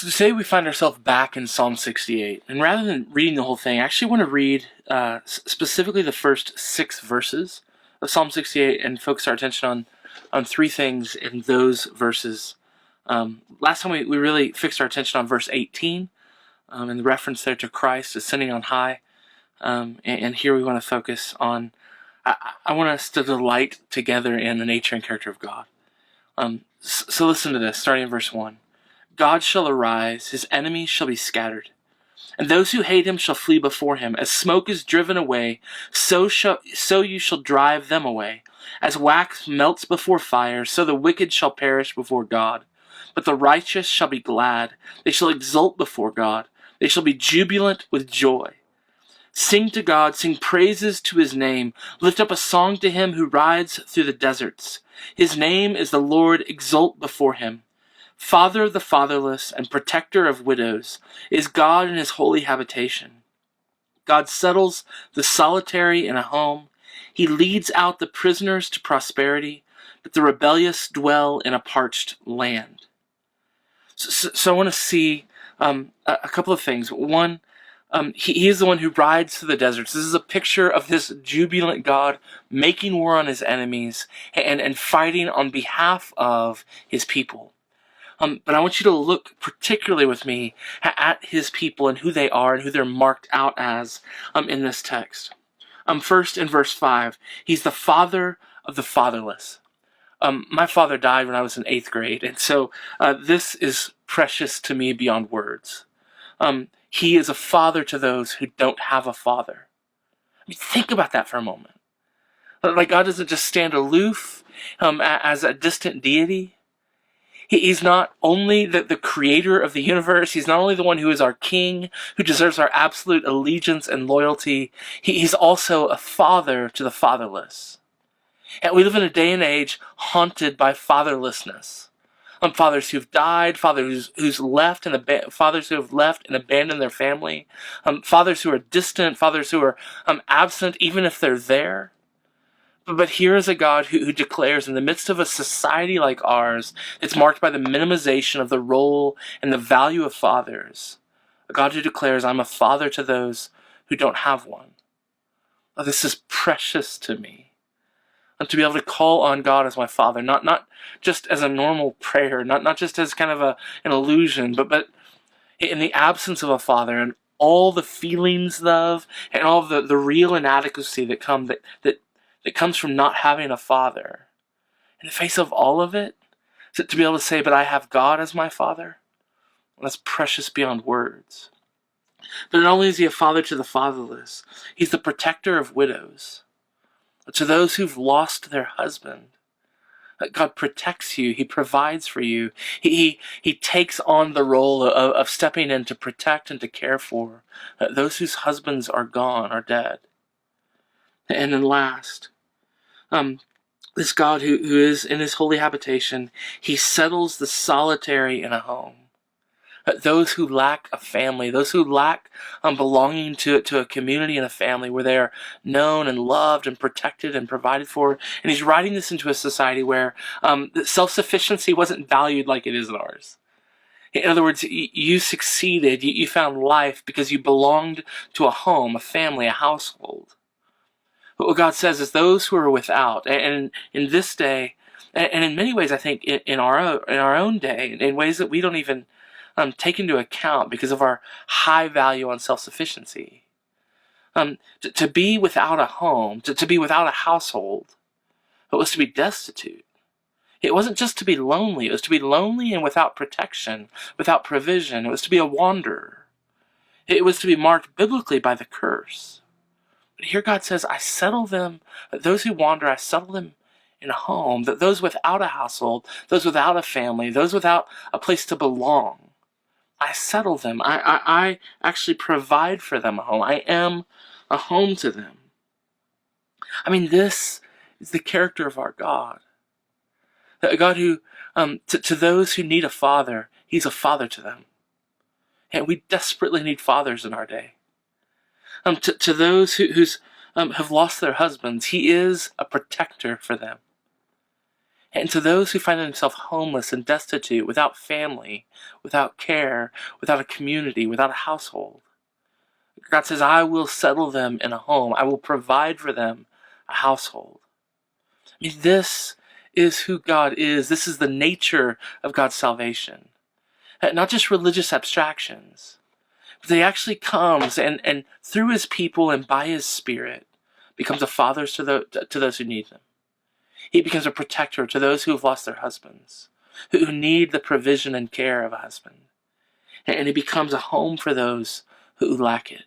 So today we find ourselves back in Psalm 68, and rather than reading the whole thing, I actually want to read specifically the first 6 verses of Psalm 68 and focus our attention on 3 things in those verses. Last time we really fixed our attention on verse 18 and the reference there to Christ ascending on high, and here we want to focus on, I want us to delight together in the nature and character of God. So listen to this, starting in verse 1. God shall arise, his enemies shall be scattered, and those who hate him shall flee before him. As smoke is driven away, so you shall drive them away. As wax melts before fire, so the wicked shall perish before God. But the righteous shall be glad, they shall exult before God, they shall be jubilant with joy. Sing to God, sing praises to his name, lift up a song to him who rides through the deserts. His name is the Lord, exult before him. Father of the fatherless and protector of widows is God in his holy habitation. God settles the solitary in a home. He leads out the prisoners to prosperity, but the rebellious dwell in a parched land. So I want to see a couple of things. One, he is the one who rides through the deserts. This is a picture of this jubilant God making war on his enemies and fighting on behalf of his people. But I want you to look particularly with me at his people and who they are and who they're marked out as in this text. First, in verse 5, he's the father of the fatherless. My father died when I was in 8th grade, and so this is precious to me beyond words. He is a father to those who don't have a father. I mean, think about that for a moment. Like, God doesn't just stand aloof as a distant deity. He's not only the creator of the universe, he's not only the one who is our king, who deserves our absolute allegiance and loyalty, he's also a father to the fatherless. And we live in a day and age haunted by fatherlessness. Fathers who've died, fathers who's left fathers who have left and abandoned their family, fathers who are distant, fathers who are absent even if they're there. But here is a God who declares, in the midst of a society like ours, it's marked by the minimization of the role and the value of fathers, a God who declares, I'm a father to those who don't have one. Oh, this is precious to me. And to be able to call on God as my father, not just as a normal prayer, not just as kind of an illusion, but in the absence of a father and all the feelings of and all the real inadequacy that comes from not having a father. In the face of all of it, to be able to say, but I have God as my father, well, that's precious beyond words. But not only is he a father to the fatherless, he's the protector of widows. To those who've lost their husband, God protects you, he provides for you, he takes on the role of stepping in to protect and to care for those whose husbands are gone, are dead. And then last, this God who is in his holy habitation, he settles the solitary in a home. Those who lack a family, those who lack belonging to a community and a family where they are known and loved and protected and provided for. And he's writing this into a society where self-sufficiency wasn't valued like it is in ours. In other words, you succeeded, you found life because you belonged to a home, a family, a household. But what God says is those who are without, and in this day, and in many ways I think in our own day, in ways that we don't even take into account because of our high value on self-sufficiency. To be without a home, to be without a household, it was to be destitute. It wasn't just to be lonely, it was to be lonely and without protection, without provision. It was to be a wanderer. It was to be marked biblically by the curse. But here God says, I settle them, those who wander, I settle them in a home, that those without a household, those without a family, those without a place to belong, I settle them. I actually provide for them a home. I am a home to them. I mean, this is the character of our God. A God who, to those who need a father, he's a father to them. And we desperately need fathers in our day. To those who have lost their husbands, he is a protector for them. And to those who find themselves homeless and destitute, without family, without care, without a community, without a household, God says, I will settle them in a home. I will provide for them a household. I mean, this is who God is. This is the nature of God's salvation. Not just religious abstractions, but that He actually comes and through His people and by His Spirit becomes a father to those who need Him. He becomes a protector to those who have lost their husbands, who need the provision and care of a husband. And He becomes a home for those who lack it.